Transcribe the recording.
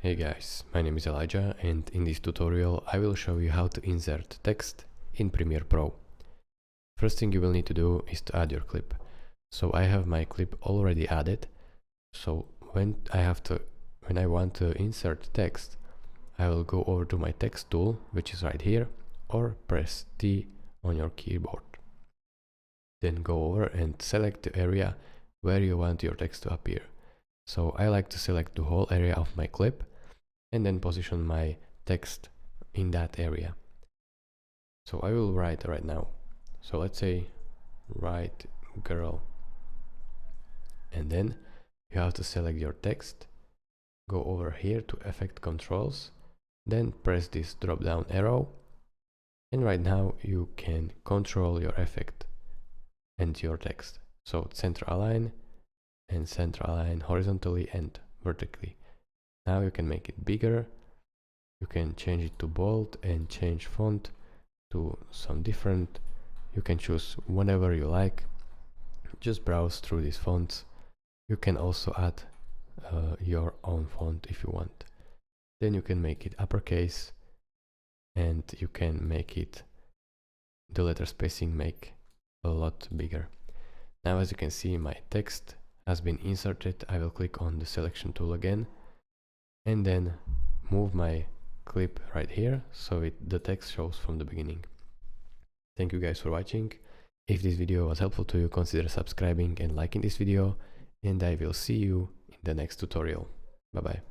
Hey guys, my name is Elijah, and in this tutorial I will show you how to insert text in Premiere Pro. First thing you will need to do is to add your clip. So I have my clip already added. So when I want to insert text, I will go over to my text tool, which is right here, or press T on your keyboard. Then go over and select the area where you want your text to appear. So I like to select the whole area of my clip and then position my text in that area. So I will write right now. So let's say write girl, and then you have to select your text, go over here to effect controls, then press this drop down arrow, and right now you can control your effect and your text. So center align and center align horizontally and vertically. Now you can make it bigger, you can change it to bold and change font to some different. You can choose whenever you like, just browse through these fonts. You can also add your own font if you want. Then you can make it uppercase, and you can make it the letter spacing make a lot bigger. Now as you can see, my text has been inserted. I will click on the selection tool again and then move my clip right here so the text shows from the beginning. Thank you guys for watching. If this video was helpful to you, consider subscribing and liking this video, and I will see you in the next tutorial. Bye bye.